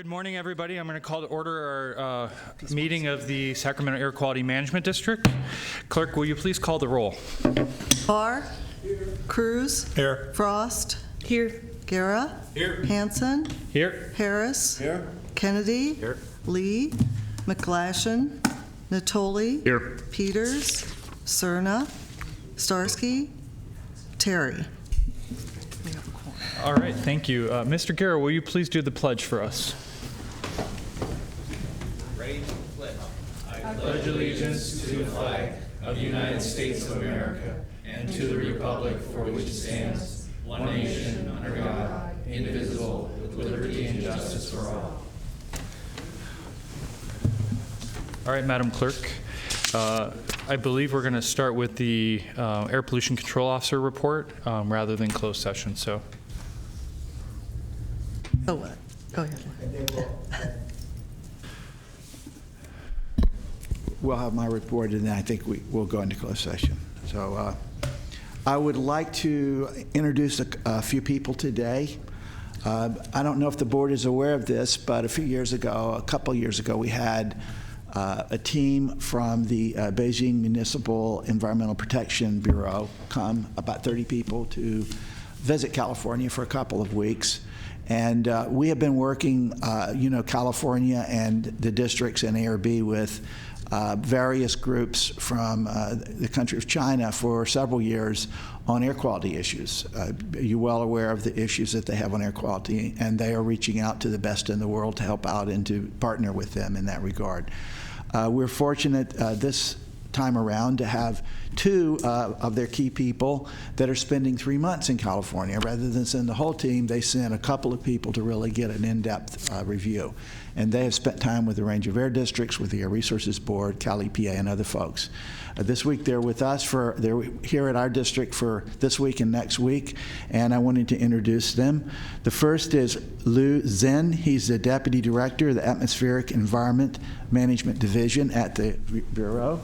Good morning, everybody. I'm going to call to order our meeting of the Sacramento Air Quality Management District. Clerk, will you please call the roll? Barr. Here. Cruz. Here. Frost. Here. Guerra. Here. Hanson. Here. Harris. Here. Kennedy. Here. Lee. McGlashan. Natoli. Here. Peters. Cerna. Starsky. Terry. All right, thank you. Mr. Guerra, will you please do the pledge for us? Ready to pledge. I pledge allegiance to the flag of the United States of America and to the republic for which it stands, one nation, under God, indivisible, with liberty and justice for all. All right, Madam Clerk. I believe we're going to start with the Air Pollution Control Officer report rather than closed session. So. Oh, what? Go ahead. We'll have my report, and then I think we'll go into closed session. So I would like to introduce a few people today. I don't know if the board is aware of this, but a couple years ago, we had a team from the Beijing Municipal Environmental Protection Bureau come, about 30 people, to visit California for a couple of weeks. And we have been working, California and the districts and ARB with various groups from the country of China for several years on air quality issues. You're well aware of the issues that they have on air quality, and they are reaching out to the best in the world to help out and to partner with them in that regard. We're fortunate this time around to have two of their key people that are spending 3 months in California. Rather than send the whole team, they sent a couple of people to really get an in-depth review. And they have spent time with a range of air districts, with the Air Resources Board, Cal EPA, and other folks. This week they're with us they're here at our district for this week and next week, and I wanted to introduce them. The first is Lou Zhen. He's the Deputy Director of the Atmospheric Environment Management Division at the Bureau.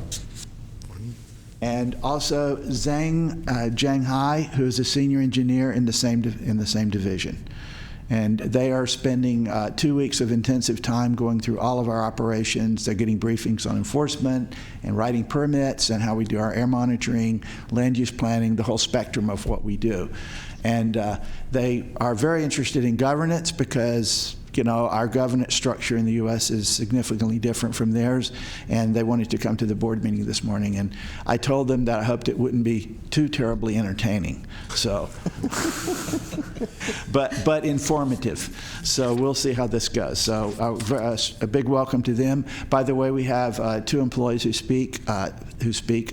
And also Zhang Jianghai, who's a senior engineer in the same division. And they are spending 2 weeks of intensive time going through all of our operations. They're getting briefings on enforcement and writing permits and how we do our air monitoring, land use planning, the whole spectrum of what we do. And they are very interested in governance because our governance structure in the U.S. is significantly different from theirs, and they wanted to come to the board meeting this morning. And I told them that I hoped it wouldn't be too terribly entertaining, so, but informative. So we'll see how this goes. So a big welcome to them. By the way, we have two employees who speak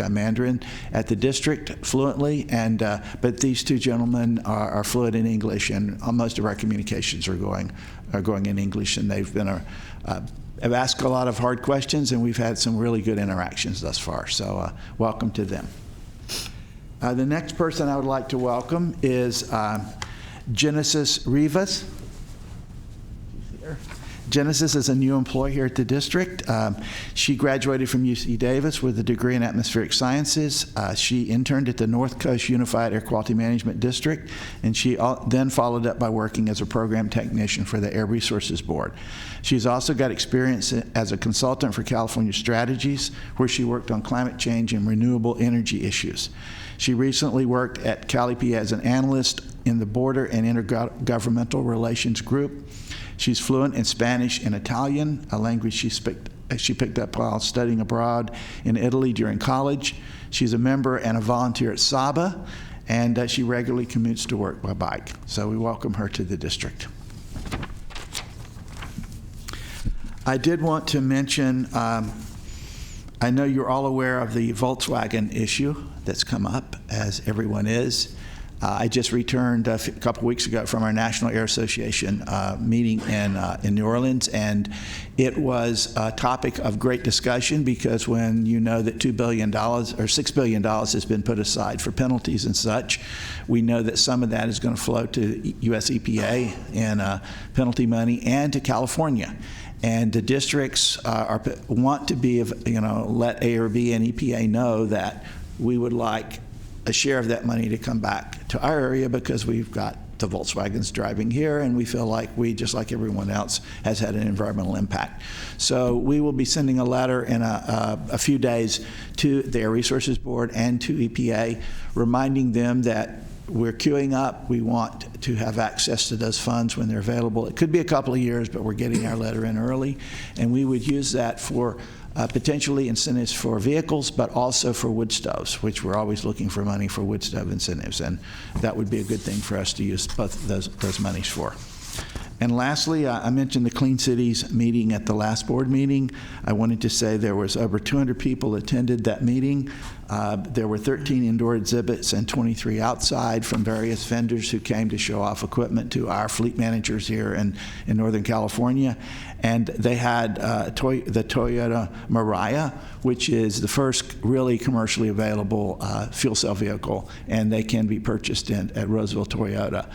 Mandarin at the district fluently, and but these two gentlemen are fluent in English, and most of our communications are going in English, and they've been have asked a lot of hard questions, and we've had some really good interactions thus far. So welcome to them. The next person I would like to welcome is Genesis Rivas. Genesis is a new employee here at the district. She graduated from UC Davis with a degree in atmospheric sciences. She interned at the North Coast Unified Air Quality Management District, and she then followed up by working as a program technician for the Air Resources Board. She's also got experience as a consultant for California Strategies, where she worked on climate change and renewable energy issues. She recently worked at Cal EPA as an analyst in the Border and Intergovernmental Relations Group. She's fluent in Spanish and Italian, a language she picked up while studying abroad in Italy during college. She's a member and a volunteer at SABA, and she regularly commutes to work by bike. So we welcome her to the district. I did want to mention, I know you're all aware of the Volkswagen issue that's come up, as everyone is. I just returned a couple weeks ago from our National Air Association meeting in New Orleans, and it was a topic of great discussion because when you know that $2 billion or $6 billion has been put aside for penalties and such, we know that some of that is going to flow to US EPA in penalty money and to California. And the districts want to be, let ARB and EPA know that we would like a share of that money to come back to our area because we've got the Volkswagens driving here, and we feel like we, just like everyone else, has had an environmental impact. So we will be sending a letter in a few days to the Air Resources Board and to EPA, reminding them that we're queuing up. We want to have access to those funds when they're available. It could be a couple of years, but we're getting our letter in early, and we would use that for potentially incentives for vehicles, but also for wood stoves, which we're always looking for money for wood stove incentives, and that would be a good thing for us to use both those monies for. And lastly, I mentioned the Clean Cities meeting at the last board meeting. I wanted to say there was over 200 people attended that meeting. There were 13 indoor exhibits and 23 outside from various vendors who came to show off equipment to our fleet managers here in Northern California. And they had the Toyota Mariah, which is the first really commercially available fuel cell vehicle, and they can be purchased at Roseville Toyota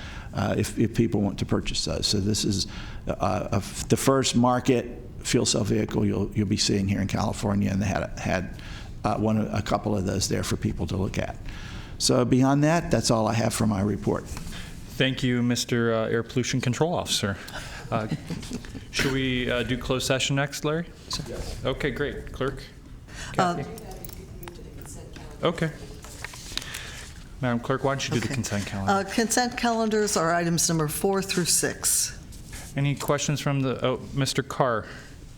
if people want to purchase those. So this is the first market fuel cell vehicle you'll be seeing here in California, and they had a couple of those there for people to look at. So beyond that, that's all I have for my report. Thank you, Mr. Air Pollution Control Officer. Should we do closed session next, Larry? Yes. Okay, great. Clerk? Kathy? Okay. Madam Clerk, why don't you do the consent calendar? Consent calendars are items number 4 through 6. Any questions from Mr. Carr?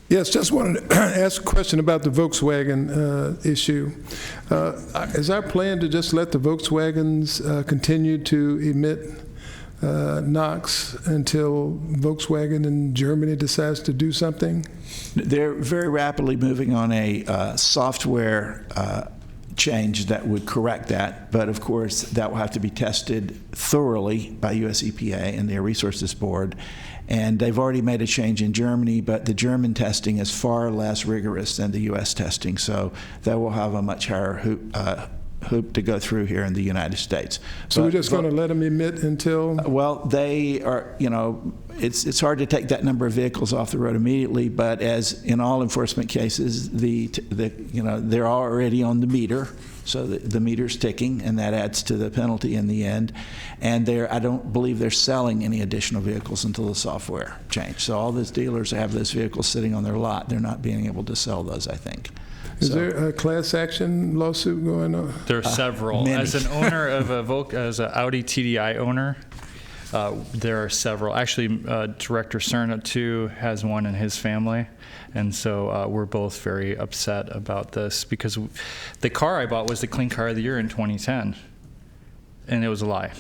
Yes, just wanted to ask a question about the Volkswagen issue. Is our plan to just let the Volkswagens continue to emit NOx until Volkswagen in Germany decides to do something? They're very rapidly moving on a software change that would correct that, but of course that will have to be tested thoroughly by US EPA and their Resources Board. And they've already made a change in Germany, but the German testing is far less rigorous than the US testing, so that will have a much higher hoop to go through here in the United States. So we're just going to let them emit until? Well, they are, it's hard to take that number of vehicles off the road immediately, but as in all enforcement cases, they're already on the meter, so the meter's ticking, and that adds to the penalty in the end. And I don't believe they're selling any additional vehicles until the software change. So all those dealers have those vehicles sitting on their lot. They're not being able to sell those, I think. Is there a class action lawsuit going on? There are several. Many. As an owner of as an Audi TDI owner, there are several. Actually, Director Cerna, too, has one in his family. And so we're both very upset about this because the car I bought was the Clean Car of the Year in 2010, and it was a lie.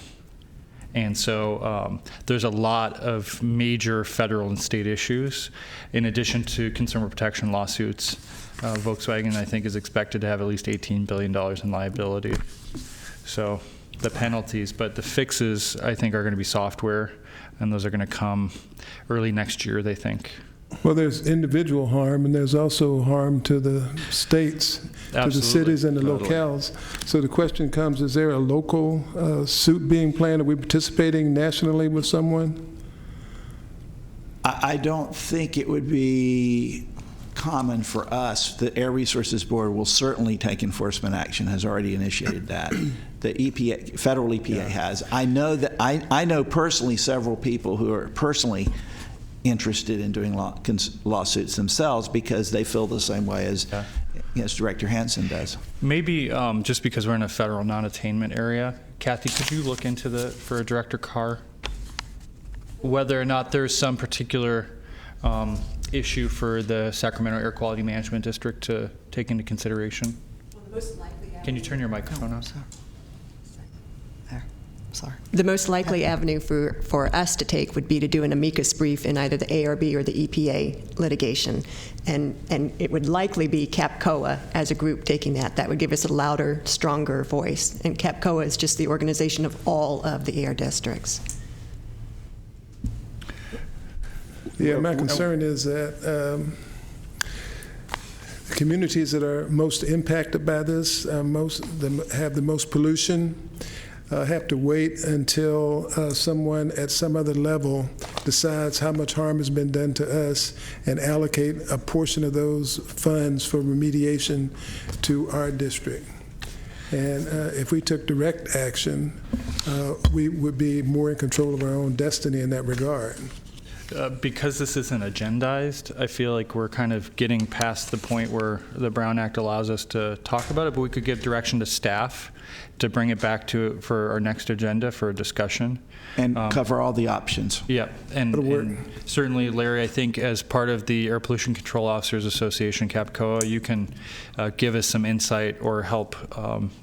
And so there's a lot of major federal and state issues. In addition to consumer protection lawsuits, Volkswagen, I think, is expected to have at least $18 billion in liability. So the penalties, but the fixes, I think, are going to be software, and those are going to come early next year, they think. Well, there's individual harm, and there's also harm to the states, Absolutely. to the cities and the Totally. locales. So the question comes, is there a local suit being planned? Are we participating nationally with someone? I don't think it would be common for us. The Air Resources Board will certainly take enforcement action, has already initiated that. The EPA, federal EPA has. I know that I know personally several people who are personally interested in doing lawsuits themselves because they feel the same way as Director Hansen does. Maybe just because we're in a federal non-attainment area, Kathy, could you look into for Director Carr, whether or not there's some particular issue for the Sacramento Air Quality Management District to take into consideration? Well, the most likely Can you turn your microphone on? There. Sorry. The most likely avenue for us to take would be to do an amicus brief in either the ARB or the EPA litigation. And it would likely be CAPCOA as a group taking that. That would give us a louder, stronger voice. And CAPCOA is just the organization of all of the air districts. Yeah, my concern is that the communities that are most impacted by this, have the most pollution, have to wait until someone at some other level decides how much harm has been done to us and allocate a portion of those funds for remediation to our district. And if we took direct action, we would be more in control of our own destiny in that regard. Because this isn't agendized, I feel like we're kind of getting past the point where the Brown Act allows us to talk about it, but we could give direction to staff to bring it back for our next agenda for a discussion. And cover all the options. Yeah, and certainly, Larry, I think as part of the Air Pollution Control Officers Association, CAPCOA, you can give us some insight or help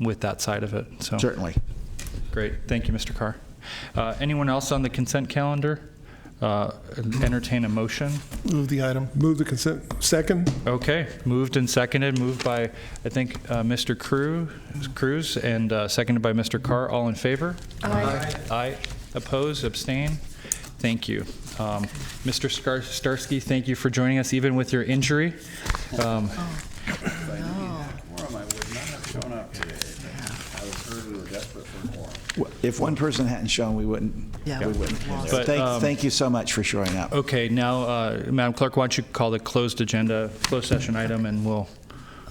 with that side of it. So Certainly. great. Thank you, Mr. Carr. Anyone else on the consent calendar? Entertain a motion. Move the item. Move the consent. Second? Okay, moved and seconded. Moved by, I think, Mr. Cruz, and seconded by Mr. Carr. All in favor? Aye. Aye. Opposed? Abstain? Thank you. Mr. Starsky, thank you for joining us, even with your injury. Quorum, I would not have shown up today. I was heard we were desperate for quorum. If one person hadn't shown, we wouldn't. Yeah. We wouldn't. But, Thank you so much for showing up. Okay, now, Madam Clerk, why don't you call the closed session item, and we'll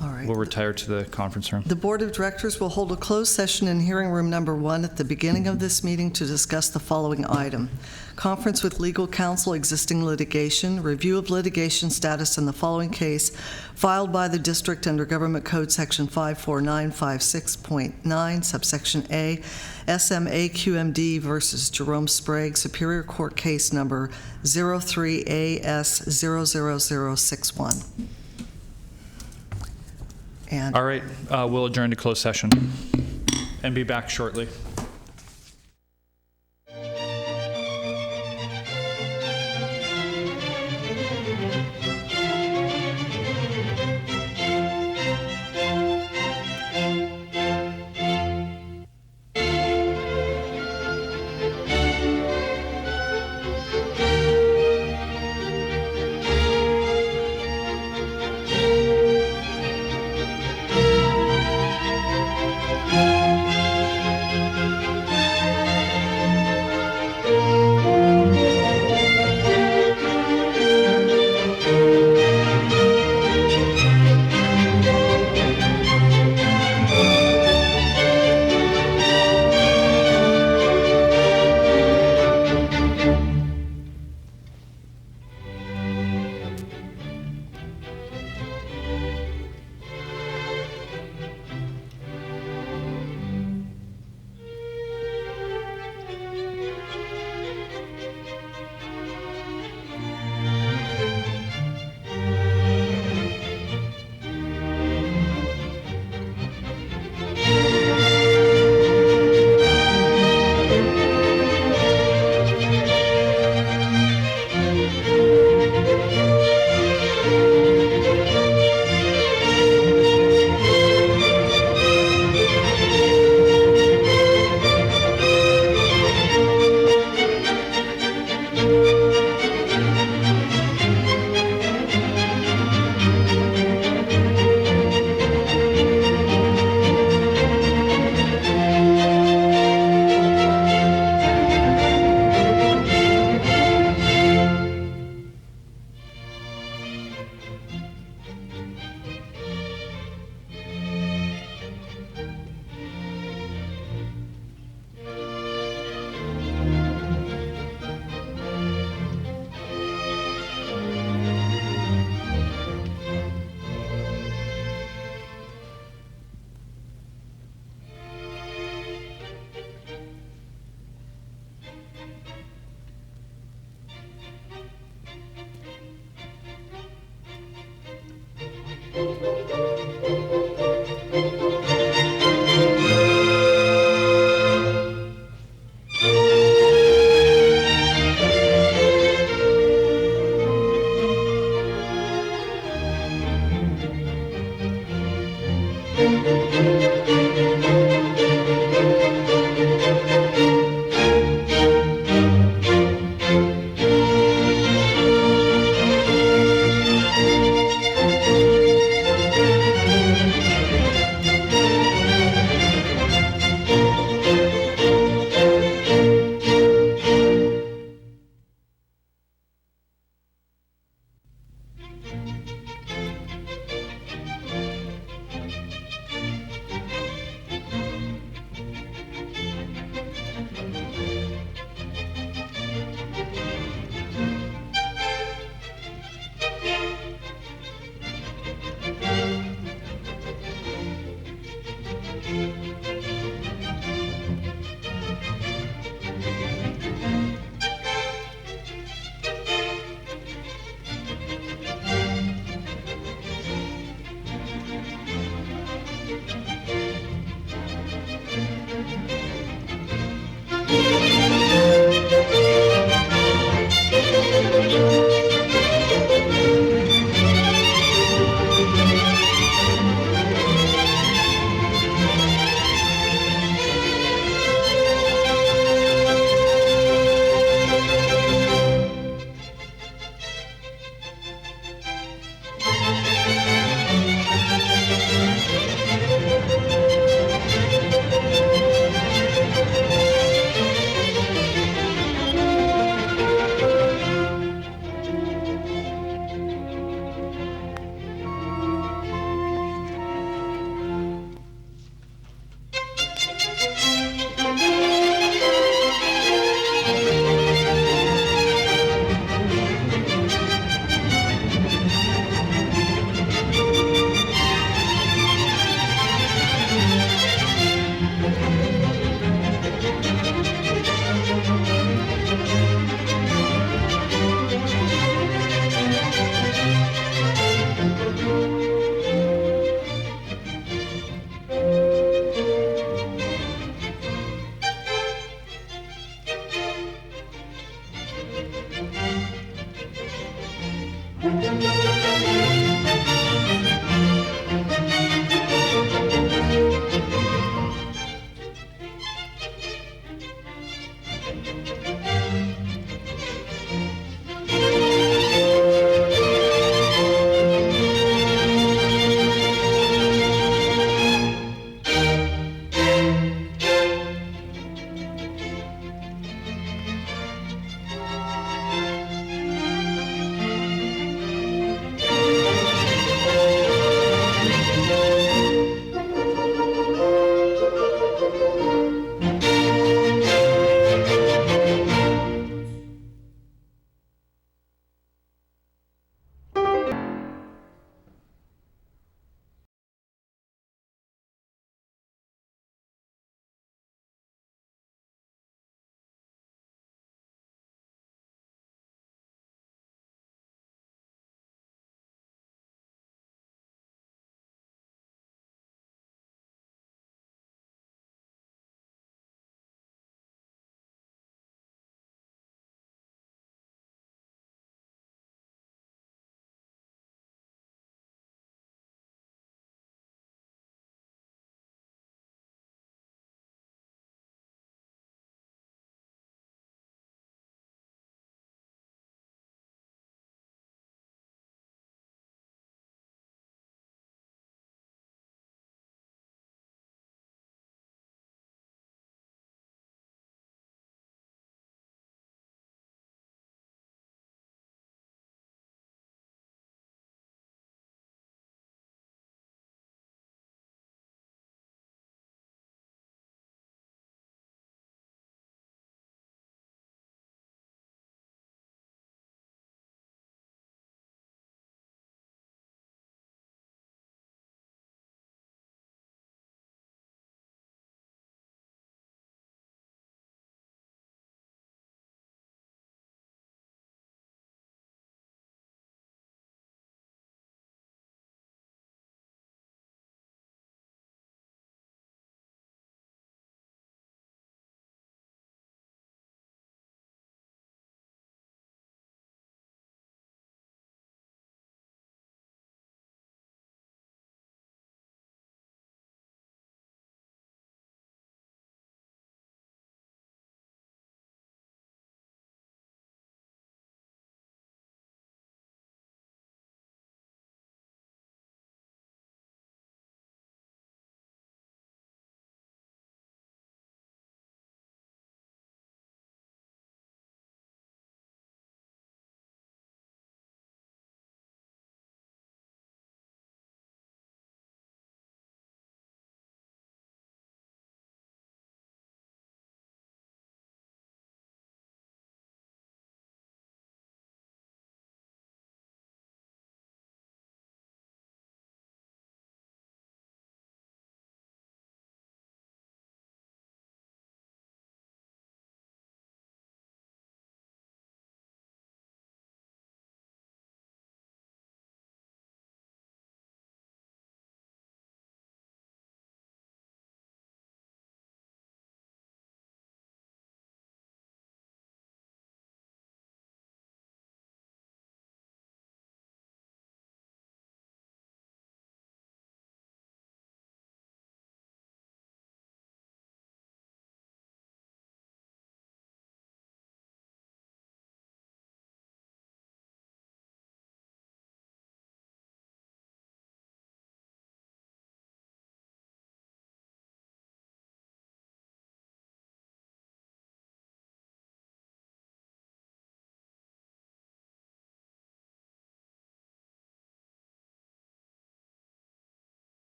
All right. retire to the conference room. The Board of Directors will hold a closed session in hearing room number 1 at the beginning of this meeting to discuss the following item: conference with legal counsel, existing litigation, review of litigation status in the following case filed by the district under Government Code Section 54956.9, subsection A, AQMD versus Jerome Sprague, Superior Court Case Number 03AS00061. And All right, we'll adjourn to closed session and be back shortly.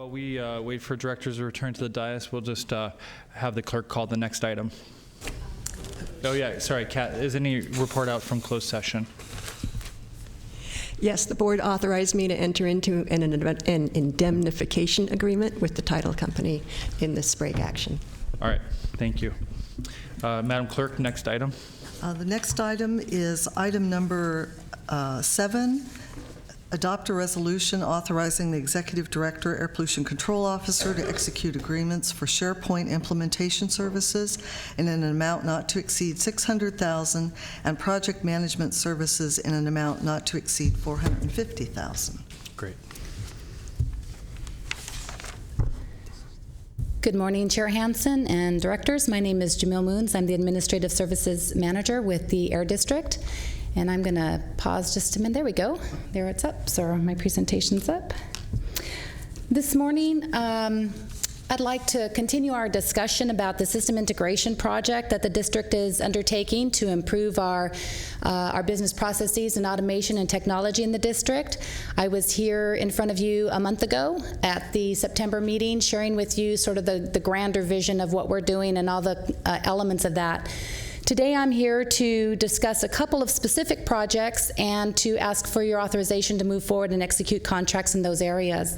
While we wait for directors to return to the dais, we'll just have the clerk call the next item. Oh yeah, sorry, Kat, is any report out from closed session? Yes, the board authorized me to enter into an indemnification agreement with the title company in this break action. All right, thank you. Madam Clerk, next item. The next item is item number 7. Adopt a resolution authorizing the Executive Director, Air Pollution Control Officer to execute agreements for SharePoint implementation services in an amount not to exceed $600,000 and project management services in an amount not to exceed $450,000. Great. Good morning, Chair Hansen and directors. My name is Jamil Moons. I'm the Administrative Services Manager with the Air District. And I'm going to pause just a minute. There we go. There it's up. So my presentation's up. This morning, I'd like to continue our discussion about the system integration project that the district is undertaking to improve our business processes and automation and technology in the district. I was here in front of you a month ago at the September meeting, sharing with you sort of the grander vision of what we're doing and all the elements of that. Today I'm here to discuss a couple of specific projects and to ask for your authorization to move forward and execute contracts in those areas.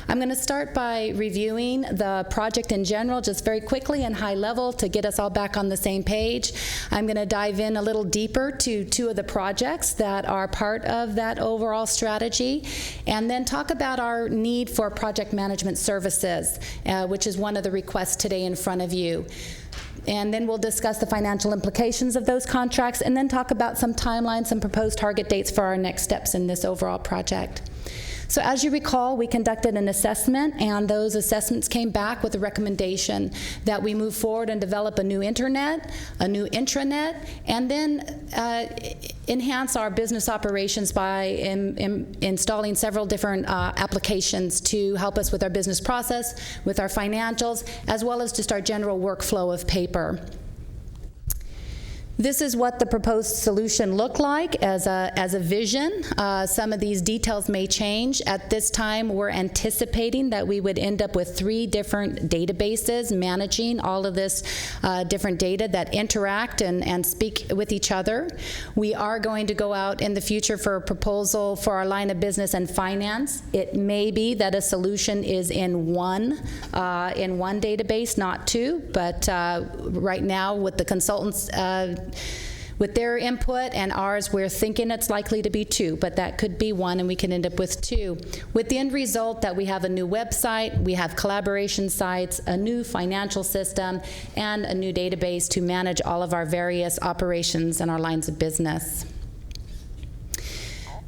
I'm going to start by reviewing the project in general, just very quickly and high level to get us all back on the same page. I'm going to dive in a little deeper to 2 of the projects that are part of that overall strategy, and then talk about our need for project management services, which is one of the requests today in front of you. And then we'll discuss the financial implications of those contracts, and then talk about some timelines, some proposed target dates for our next steps in this overall project. So as you recall, we conducted an assessment, and those assessments came back with a recommendation that we move forward and develop a new internet, a new intranet, and then enhance our business operations by installing several different applications to help us with our business process, with our financials, as well as just our general workflow of paper. This is what the proposed solution looked like as a vision. Some of these details may change. At this time, we're anticipating that we would end up with 3 different databases managing all of this different data that interact and speak with each other. We are going to go out in the future for a proposal for our line of business and finance. It may be that a solution is in one database, not 2, but right now with the consultants with their input and ours, we're thinking it's likely to be 2, but that could be 1, and we can end up with 2. With the end result that we have a new website, we have collaboration sites, a new financial system, and a new database to manage all of our various operations and our lines of business.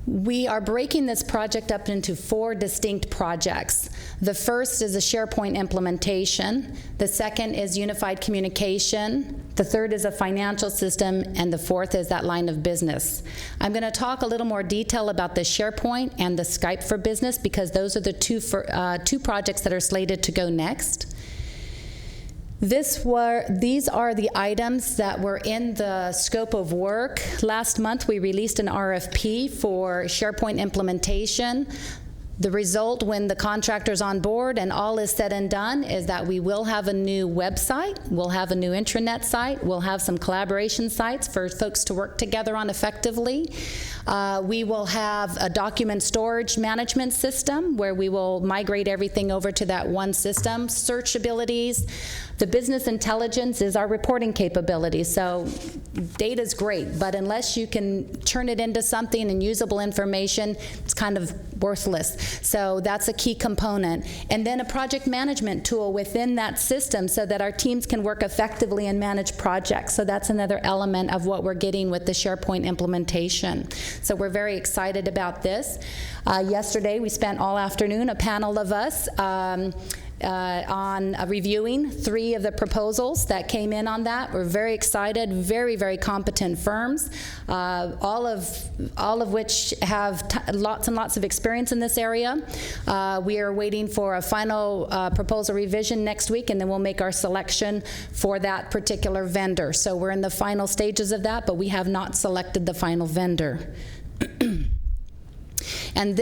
We are breaking this project up into 4 distinct projects. The first is a SharePoint implementation. The second is unified communication. The third is a financial system. And the fourth is that line of business. I'm going to talk a little more detail about the SharePoint and the Skype for Business, because those are the 2 projects that are slated to go next. These are the items that were in the scope of work. Last month, we released an RFP for SharePoint implementation. The result, when the contractor's on board and all is said and done, is that we will have a new website, we'll have a new intranet site, we'll have some collaboration sites for folks to work together on effectively. We will have a document storage management system where we will migrate everything over to that one system. Search abilities. The business intelligence is our reporting capability. So data's great, but unless you can turn it into something and usable information, it's kind of worthless. So that's a key component. And then a project management tool within that system so that our teams can work effectively and manage projects. So that's another element of what we're getting with the SharePoint implementation. So we're very excited about this. Yesterday, we spent all afternoon, a panel of us, on reviewing 3 of the proposals that came in on that. We're very excited, very, very competent firms, all of which have lots and lots of experience in this area. We are waiting for a final proposal revision next week, and then we'll make our selection for that particular vendor. So we're in the final stages of that, but we have not selected the final vendor. And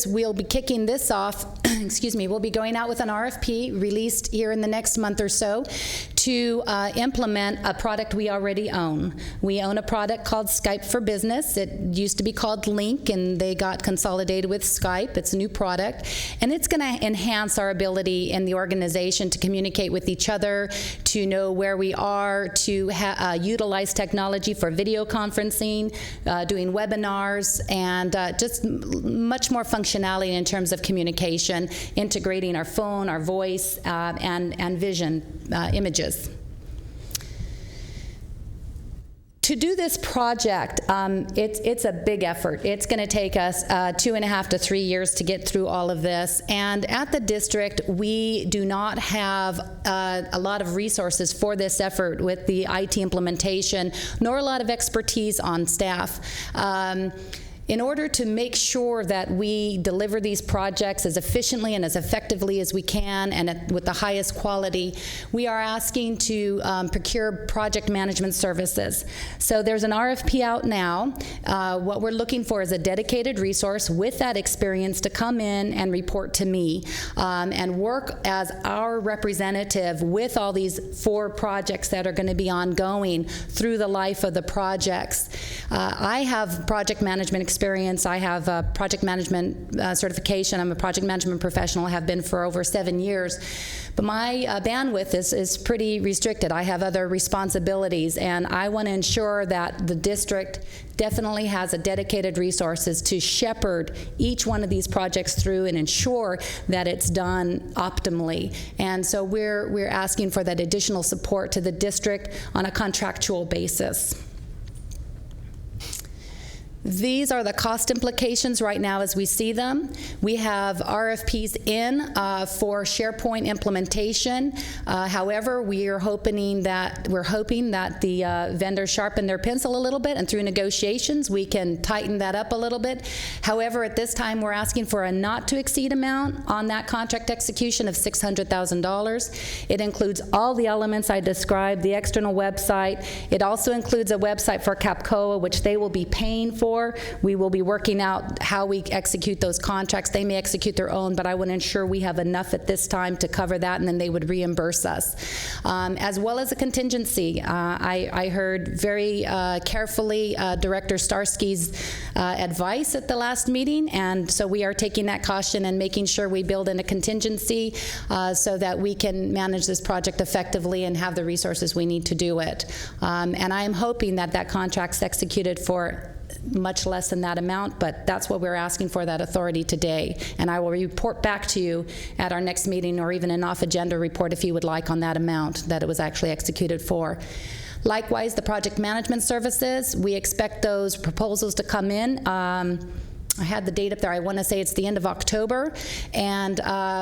we'll be kicking this off, excuse me, we'll be going out with an RFP released here in the next month or so to implement a product we already own. We own a product called Skype for Business. It used to be called Link, and they got consolidated with Skype. It's a new product, and it's going to enhance our ability in the organization to communicate with each other, to know where we are, to utilize technology for video conferencing, doing webinars, and just much more functionality in terms of communication, integrating our phone, our voice, and vision images. To do this project, it's a big effort. It's going to take us 2.5 to 3 years to get through all of this. And at the district, we do not have a lot of resources for this effort with the IT implementation, nor a lot of expertise on staff. In order to make sure that we deliver these projects as efficiently and as effectively as we can and with the highest quality, we are asking to procure project management services. So there's an RFP out now. What we're looking for is a dedicated resource with that experience to come in and report to me and work as our representative with all these 4 projects that are going to be ongoing through the life of the projects. I have project management experience. I have a project management certification. I'm a project management professional. I have been for over 7 years. But my bandwidth is pretty restricted. I have other responsibilities, and I want to ensure that the district definitely has a dedicated resources to shepherd each one of these projects through and ensure that it's done optimally. And so we're asking for that additional support to the district on a contractual basis. These are the cost implications right now as we see them. We have RFPs in for SharePoint implementation. However, we're hoping that the vendors sharpen their pencil a little bit, and through negotiations we can tighten that up a little bit. However, at this time we're asking for a not to exceed amount on that contract execution of $600,000. It includes all the elements I described, the external website. It also includes a website for CAPCOA, which they will be paying for. We will be working out how we execute those contracts. They may execute their own, but I want to ensure we have enough at this time to cover that, and then they would reimburse us. As well as a contingency. I heard very carefully Director Starsky's advice at the last meeting, and so we are taking that caution and making sure we build in a contingency so that we can manage this project effectively and have the resources we need to do it. And I am hoping that that contract's executed for much less than that amount, but that's what we're asking for, that authority today. And I will report back to you at our next meeting, or even an off-agenda report if you would like, on that amount that it was actually executed for. Likewise, the project management services, we expect those proposals to come in. I had the date up there. I want to say it's the end of October, and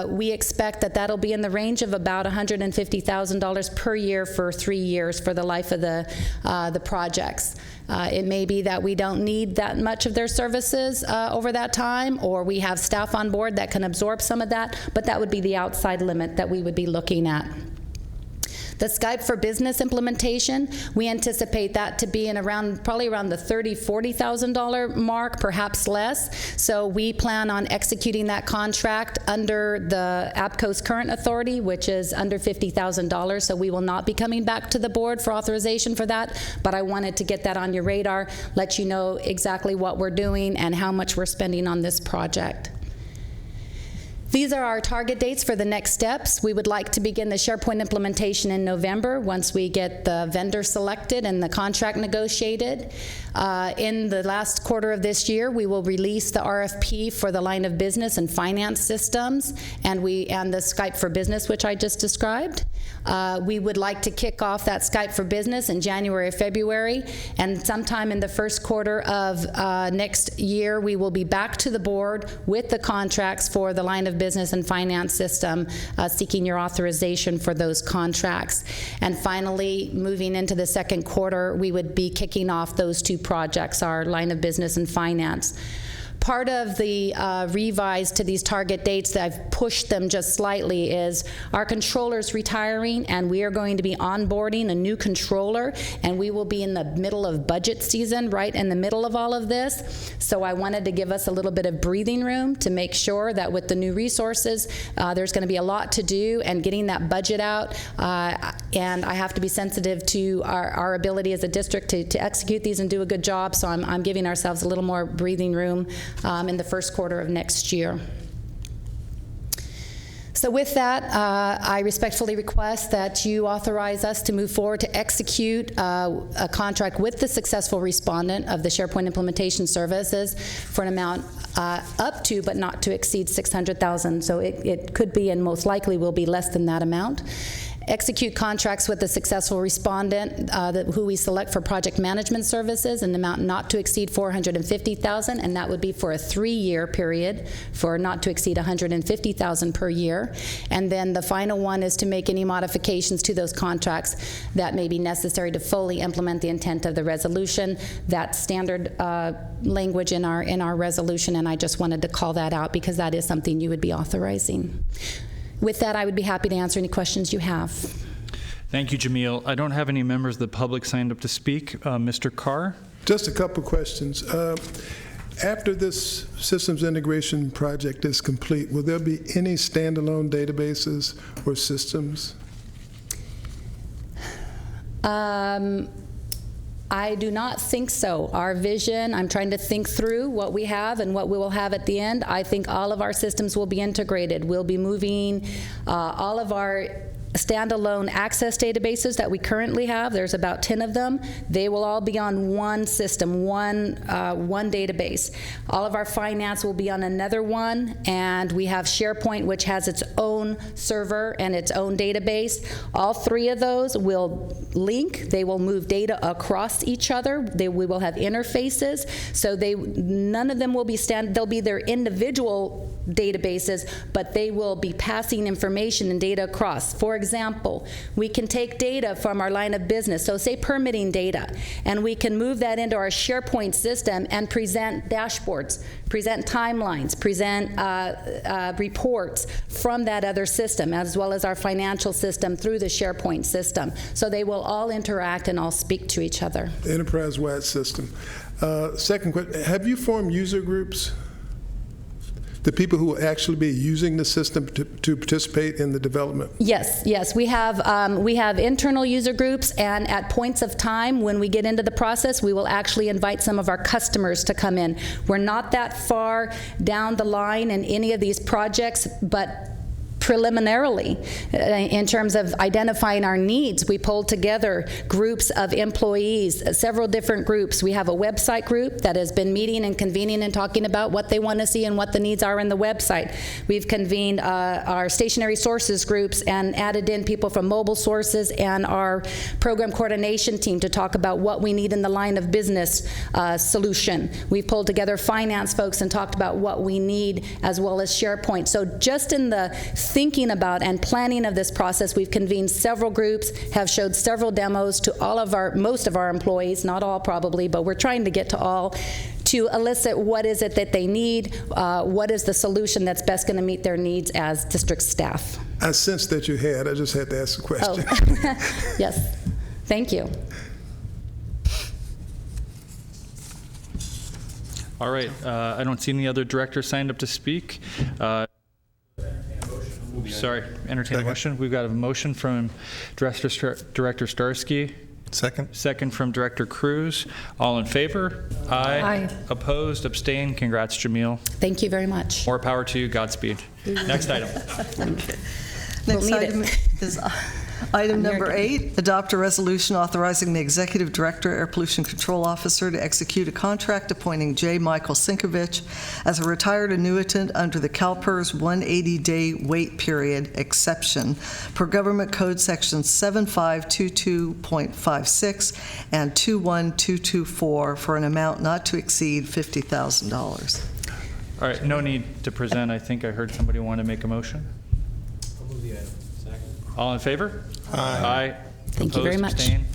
we expect that that'll be in the range of about $150,000 per year for 3 years for the life of the projects. It may be that we don't need that much of their services over that time, or we have staff on board that can absorb some of that, but that would be the outside limit that we would be looking at. The Skype for Business implementation, we anticipate that to be in probably around the $30,000, $40,000 mark, perhaps less. So we plan on executing that contract under the APCO's current authority, which is under $50,000. So we will not be coming back to the board for authorization for that, but I wanted to get that on your radar, let you know exactly what we're doing and how much we're spending on this project. These are our target dates for the next steps. We would like to begin the SharePoint implementation in November once we get the vendor selected and the contract negotiated. In the last quarter of this year, we will release the RFP for the line of business and finance systems and the Skype for Business, which I just described. We would like to kick off that Skype for Business in January or February, and sometime in the first quarter of next year, we will be back to the board with the contracts for the line of business and finance system, seeking your authorization for those contracts. And finally, moving into the second quarter, we would be kicking off those 2 projects, our line of business and finance. Part of the revise to these target dates that I've pushed them just slightly is our controller's retiring, and we are going to be onboarding a new controller, and we will be in the middle of budget season, right in the middle of all of this. So I wanted to give us a little bit of breathing room to make sure that with the new resources, there's going to be a lot to do, and getting that budget out. And I have to be sensitive to our ability as a district to execute these and do a good job. So I'm giving ourselves a little more breathing room in the first quarter of next year. So with that, I respectfully request that you authorize us to move forward to execute a contract with the successful respondent of the SharePoint implementation services for an amount up to but not to exceed $600,000. So it could be and most likely will be less than that amount. Execute contracts with the successful respondent who we select for project management services in an amount not to exceed $450,000, and that would be for a 3-year period for not to exceed $150,000 per year. And then the final one is to make any modifications to those contracts that may be necessary to fully implement the intent of the resolution. That's standard language in our resolution, and I just wanted to call that out because that is something you would be authorizing. With that, I would be happy to answer any questions you have. Thank you, Jamil. I don't have any members of the public signed up to speak. Mr. Carr? Just a couple questions. After this systems integration project is complete, will there be any standalone databases or systems? I do not think so. Our vision, I'm trying to think through what we have and what we will have at the end. I think all of our systems will be integrated. We'll be moving all of our standalone access databases that we currently have. There's about 10 of them. They will all be on one system, one database. All of our finance will be on another one, and we have SharePoint, which has its own server and its own database. All 3 of those will link. They will move data across each other. We will have interfaces, so none of them will be they'll be their individual databases, but they will be passing information and data across. For example, we can take data from our line of business, so say permitting data, and we can move that into our SharePoint system and present dashboards, present timelines, present reports from that other system, as well as our financial system through the SharePoint system. So they will all interact and all speak to each other. Enterprise-wide system. Second question, have you formed user groups? The people who will actually be using the system to participate in the development? Yes. We have internal user groups, and at points of time when we get into the process, we will actually invite some of our customers to come in. We're not that far down the line in any of these projects, but preliminarily, in terms of identifying our needs, we pulled together groups of employees, several different groups. We have a website group that has been meeting and convening and talking about what they want to see and what the needs are in the website. We've convened our stationary sources groups and added in people from mobile sources and our program coordination team to talk about what we need in the line of business solution. We've pulled together finance folks and talked about what we need, as well as SharePoint. So just in the thinking about and planning of this process, we've convened several groups, have showed several demos to most of our employees, not all probably, but we're trying to get to all, to elicit what is it that they need, what is the solution that's best going to meet their needs as district staff. I sensed that you had. I just had to ask a question. Oh. Yes. Thank you. All right. I don't see any other directors signed up to speak. Entertain a motion. We've got a motion from Director Starsky. Second from Director Cruz. All in favor? Aye. Opposed? Abstained? Congrats, Jamil. Thank you very much. More power to you. Godspeed. Next item. Next item is item number 8, adopt a resolution authorizing the Executive Director, Air Pollution Control Officer to execute a contract appointing J. Michael Sinkovich as a retired annuitant under the CalPERS 180-day wait period exception per Government Code Sections 7522.56 and 21224 for an amount not to exceed $50,000. All right. No need to present. I think I heard somebody want to make a motion. All in favor? Aye. Thank you very much. Abstained?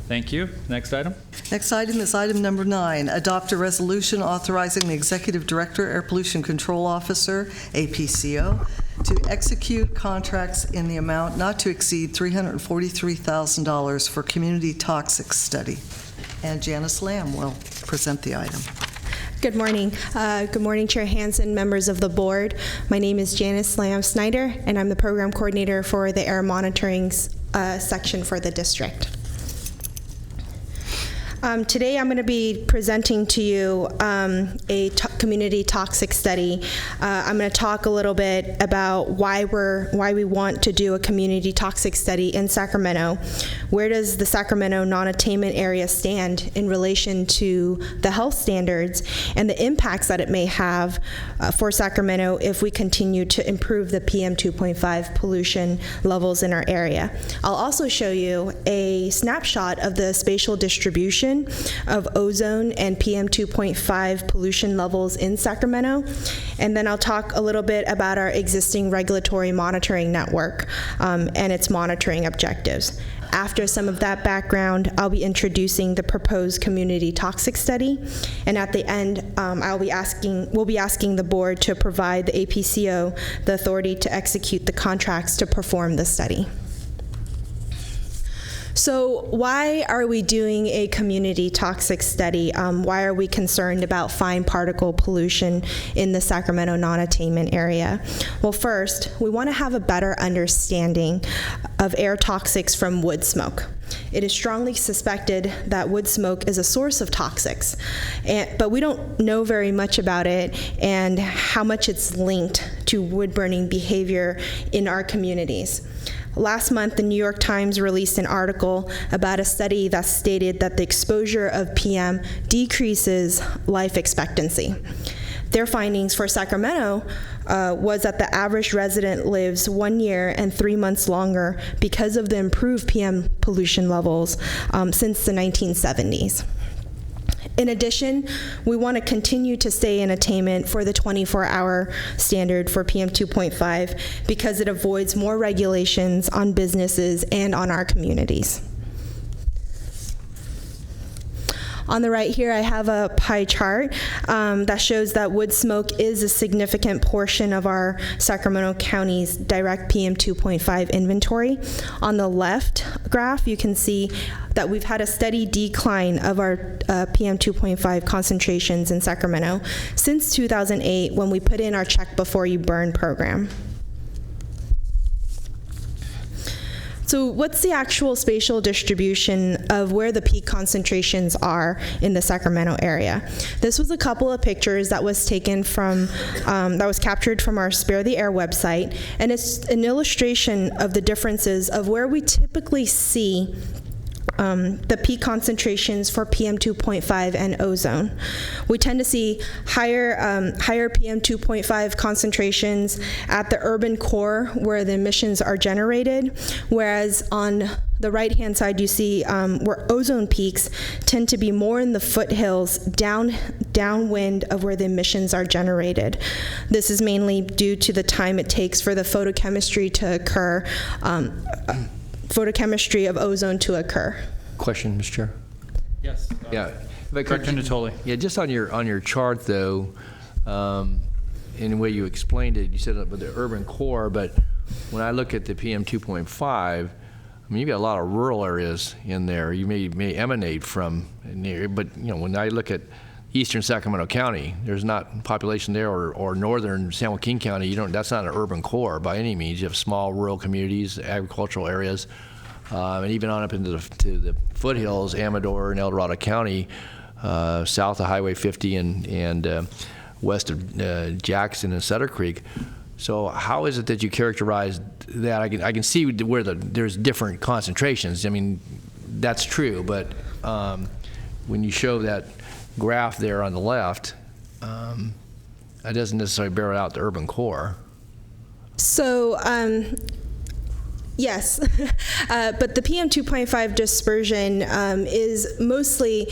Thank you. Next item. Next item is item number 9, adopt a resolution authorizing the Executive Director, Air Pollution Control Officer, APCO, to execute contracts in the amount not to exceed $343,000 for community toxic study. And Janice Lamb will present the item. Good morning. Good morning, Chair Hansen, members of the board. My name is Janice Lamb Snyder, and I'm the program coordinator for the air monitoring section for the district. Today I'm going to be presenting to you a community toxic study. I'm going to talk a little bit about why we want to do a community toxic study in Sacramento. Where does the Sacramento non-attainment area stand in relation to the health standards and the impacts that it may have for Sacramento if we continue to improve the PM 2.5 pollution levels in our area. I'll also show you a snapshot of the spatial distribution of ozone and PM 2.5 pollution levels in Sacramento. And then I'll talk a little bit about our existing regulatory monitoring network and its monitoring objectives. After some of that background, I'll be introducing the proposed community toxic study. And at the end, we'll be asking the board to provide the APCO the authority to execute the contracts to perform the study. So why are we doing a community toxic study? Why are we concerned about fine particle pollution in the Sacramento non-attainment area? Well, first, we want to have a better understanding of air toxics from wood smoke. It is strongly suspected that wood smoke is a source of toxics, but we don't know very much about it and how much it's linked to wood burning behavior in our communities. Last month, the New York Times released an article about a study that stated that the exposure of PM decreases life expectancy. Their findings for Sacramento was that the average resident lives 1 year and 3 months longer because of the improved PM pollution levels since the 1970s. In addition, we want to continue to stay in attainment for the 24-hour standard for PM 2.5 because it avoids more regulations on businesses and on our communities. On the right here, I have a pie chart that shows that wood smoke is a significant portion of our Sacramento County's direct PM 2.5 inventory. On the left graph, you can see that we've had a steady decline of our PM 2.5 concentrations in Sacramento since 2008 when we put in our Check Before You Burn program. So what's the actual spatial distribution of where the peak concentrations are in the Sacramento area? This was a couple of pictures that was taken from, that was captured from our Spare the Air website, and it's an illustration of the differences of where we typically see the peak concentrations for PM 2.5 and ozone. We tend to see higher PM 2.5 concentrations at the urban core where the emissions are generated, whereas on the right-hand side you see where ozone peaks tend to be more in the foothills downwind of where the emissions are generated. This is mainly due to the time it takes for the photochemistry to occur, photochemistry of ozone to occur. Question, Mr. Chair. Yes. Yeah. If I could- Director Natoli. Yeah, just on your chart though, in the way you explained it, you said it with the urban core, but when I look at the PM 2.5, I mean, you've got a lot of rural areas in there. You may emanate from near, but you know, when I look at eastern Sacramento County, there's not population there, or northern San Joaquin County. That's not an urban core by any means. You have small rural communities, agricultural areas, and even on up into the foothills, Amador and El Dorado County, south of Highway 50 and west of Jackson and Sutter Creek. So how is it that you characterize that? I can see where there's different concentrations. I mean, that's true, but when you show that graph there on the left, that doesn't necessarily bear out the urban core. So, yes, but the PM 2.5 dispersion is mostly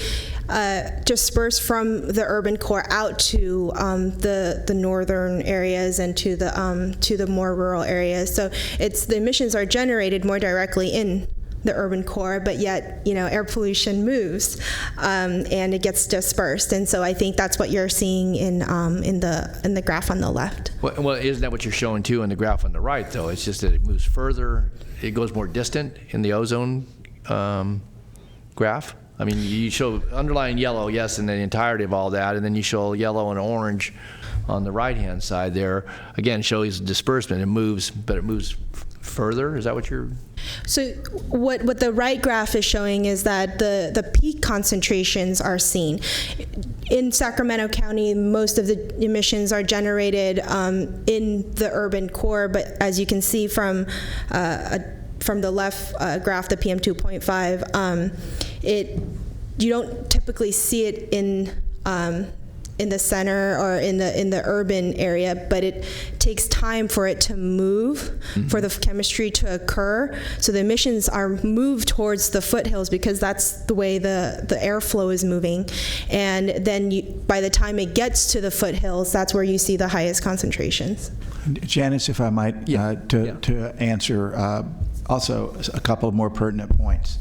dispersed from the urban core out to the northern areas and to the more rural areas. So the emissions are generated more directly in the urban core, but yet, air pollution moves, and it gets dispersed. And so I think that's what you're seeing in the graph on the left. Well, isn't that what you're showing too in the graph on the right, though? It's just that it moves further, it goes more distant in the ozone graph. I mean, you show underlying yellow, yes, in the entirety of all that, and then you show yellow and orange on the right-hand side there. Again, shows disbursement. It moves, but it moves further. Is that what you're? So what the right graph is showing is that the peak concentrations are seen. In Sacramento County, most of the emissions are generated in the urban core, but as you can see from the left graph, the PM 2.5, you don't typically see it in the center or in the urban area, but it takes time for it to move, for the chemistry to occur. So the emissions are moved towards the foothills because that's the way the airflow is moving. And then by the time it gets to the foothills, that's where you see the highest concentrations. Janice, if I might, to answer also a couple of more pertinent points.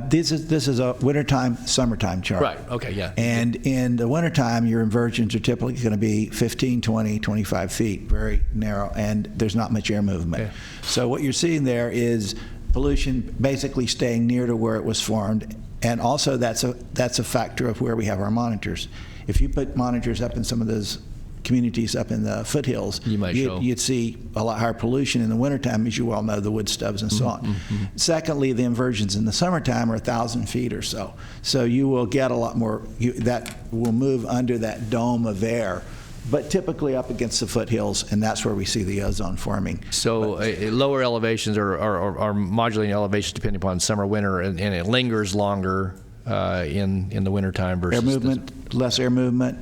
This is a wintertime, summertime chart. Right, okay, yeah. And in the wintertime, your inversions are typically going to be 15, 20, 25 feet, very narrow, and there's not much air movement. Okay. So what you're seeing there is pollution basically staying near to where it was formed, and also that's a factor of where we have our monitors. If you put monitors up in some of those communities up in the foothills, you'd see a lot higher pollution in the wintertime, as you well know, the wood stubs and so on. Secondly, the inversions in the summertime are 1,000 feet or so. So you will get a lot more, that will move under that dome of air, but typically up against the foothills, and that's where we see the ozone forming. So lower elevations are modulating elevations depending upon summer, winter, and it lingers longer in the wintertime versus air movement, less air movement,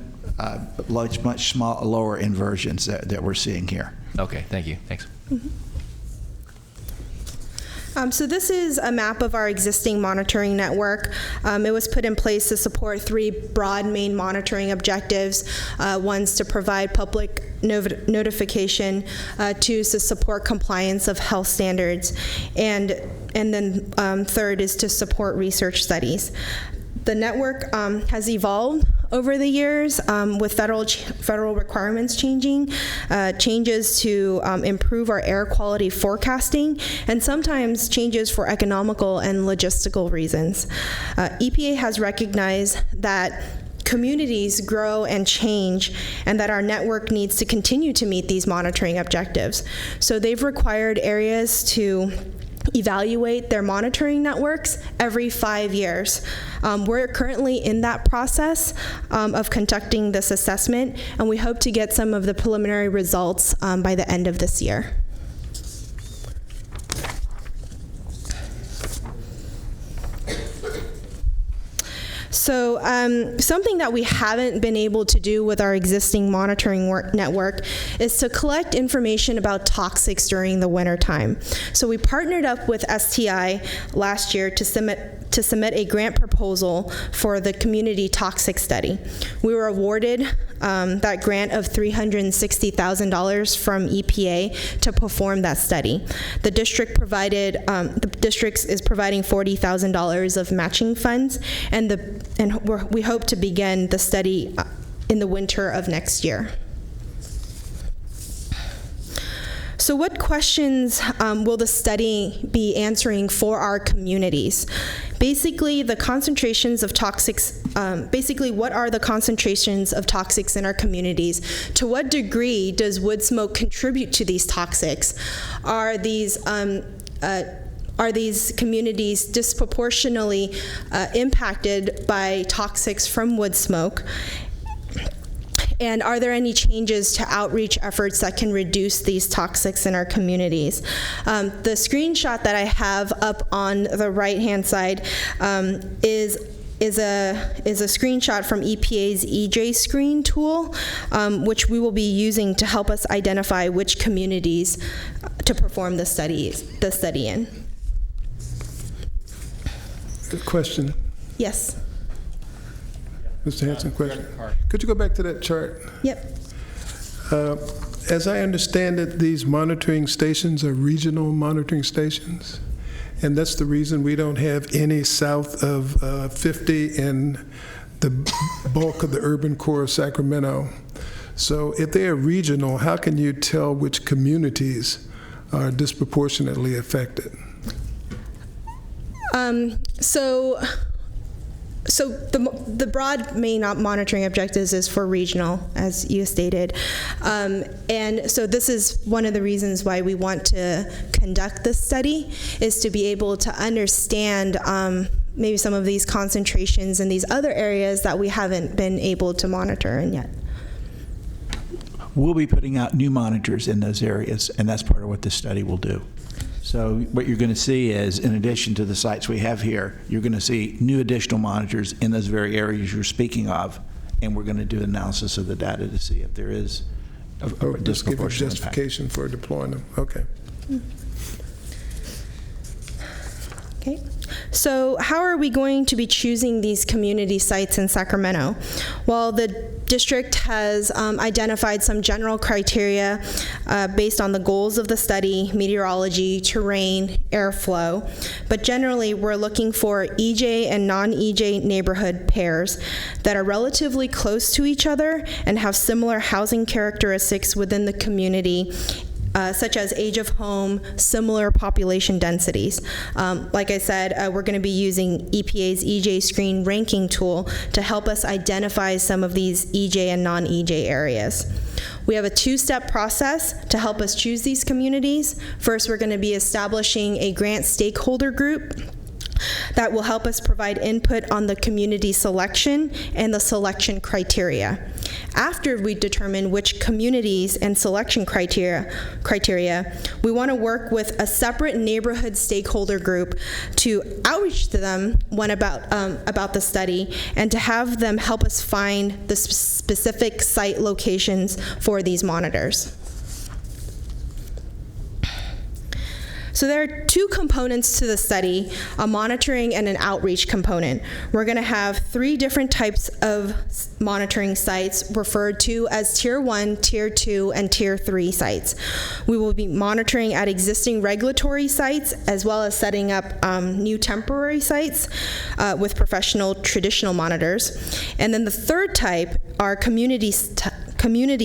much lower inversions that we're seeing here. Okay, thank you. Thanks. So this is a map of our existing monitoring network. It was put in place to support 3 broad main monitoring objectives. One's to provide public notification, 2 is to support compliance of health standards, and then third is to support research studies. The network has evolved over the years with federal requirements changing, changes to improve our air quality forecasting, and sometimes changes for economical and logistical reasons. EPA has recognized that communities grow and change, and that our network needs to continue to meet these monitoring objectives. So they've required areas to evaluate their monitoring networks every 5 years. We're currently in that process of conducting this assessment, and we hope to get some of the preliminary results by the end of this year. So something that we haven't been able to do with our existing monitoring network is to collect information about toxics during the wintertime. So we partnered up with STI last year to submit a grant proposal for the community toxic study. We were awarded that grant of $360,000 from EPA to perform that study. The district is providing $40,000 of matching funds, and we hope to begin the study in the winter of next year. So what questions will the study be answering for our communities? Basically, the concentrations of toxics, what are the concentrations of toxics in our communities? To what degree does wood smoke contribute to these toxics? Are these communities disproportionately impacted by toxics from wood smoke? And are there any changes to outreach efforts that can reduce these toxics in our communities? The screenshot that I have up on the right-hand side is a screenshot from EPA's EJ Screen tool, which we will be using to help us identify which communities to perform the study in. Good question. Yes. Mr. Hanson, question. Could you go back to that chart? Yep. As I understand it, these monitoring stations are regional monitoring stations. and that's the reason we don't have any south of 50 in the bulk of the urban core of Sacramento. So if they are regional, how can you tell which communities are disproportionately affected? So the broad main monitoring objectives is for regional, as you stated. And so this is one of the reasons why we want to conduct this study, is to be able to understand maybe some of these concentrations in these other areas that we haven't been able to monitor in yet. We'll be putting out new monitors in those areas, and that's part of what this study will do. So what you're going to see is, in addition to the sites we have here, you're going to see new additional monitors in those very areas you're speaking of, and we're going to do an analysis of the data to see if there is a Just give a disproportionate impact. justification for deploying them. Okay. Okay. So how are we going to be choosing these community sites in Sacramento? Well, the district has identified some general criteria based on the goals of the study: meteorology, terrain, airflow. But generally, we're looking for EJ and non-EJ neighborhood pairs that are relatively close to each other and have similar housing characteristics within the community, such as age of home, similar population densities. Like I said, we're going to be using EPA's EJ Screen ranking tool to help us identify some of these EJ and non-EJ areas. We have a two-step process to help us choose these communities. First, we're going to be establishing a grant stakeholder group that will help us provide input on the community selection and the selection criteria. After we determine which communities and selection criteria, we want to work with a separate neighborhood stakeholder group to outreach to them about the study, and to have them help us find the specific site locations for these monitors. So there are two components to the study, a monitoring and an outreach component. We're going to have 3 different types of monitoring sites referred to as Tier 1, Tier 2, and Tier 3 sites. We will be monitoring at existing regulatory sites, as well as setting up new temporary sites with professional traditional monitors. And then the third type are community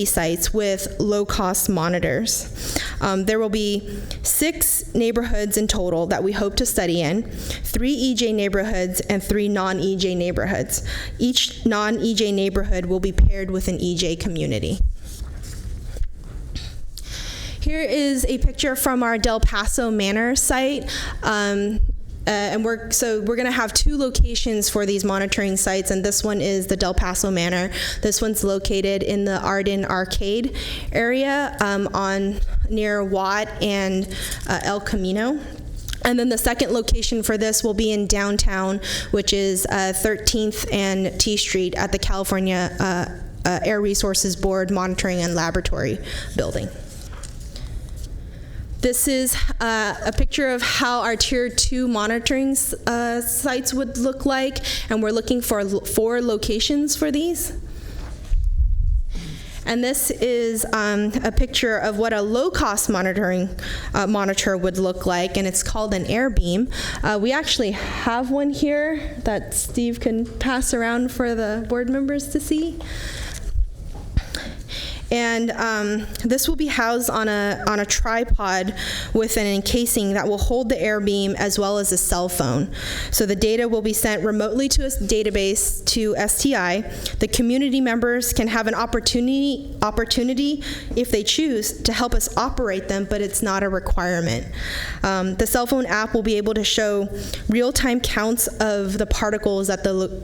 sites with low-cost monitors. There will be 6 neighborhoods in total that we hope to study in, 3 EJ neighborhoods and 3 non-EJ neighborhoods. Each non-EJ neighborhood will be paired with an EJ community. Here is a picture from our Del Paso Manor site. And we're going to have 2 locations for these monitoring sites, and this one is the Del Paso Manor. This one's located in the Arden Arcade area near Watt and El Camino. And then the second location for this will be in downtown, which is 13th and T Street at the California Air Resources Board Monitoring and Laboratory Building. This is a picture of how our Tier 2 monitoring sites would look like, and we're looking for 4 locations for these. And this is a picture of what a low-cost monitor would look like, and it's called an air beam. We actually have one here that Steve can pass around for the board members to see. And this will be housed on a tripod with an encasing that will hold the air beam as well as a cell phone. So the data will be sent remotely to a database to STI. The community members can have an opportunity if they choose to help us operate them, but it's not a requirement. The cell phone app will be able to show real-time counts of the particles at the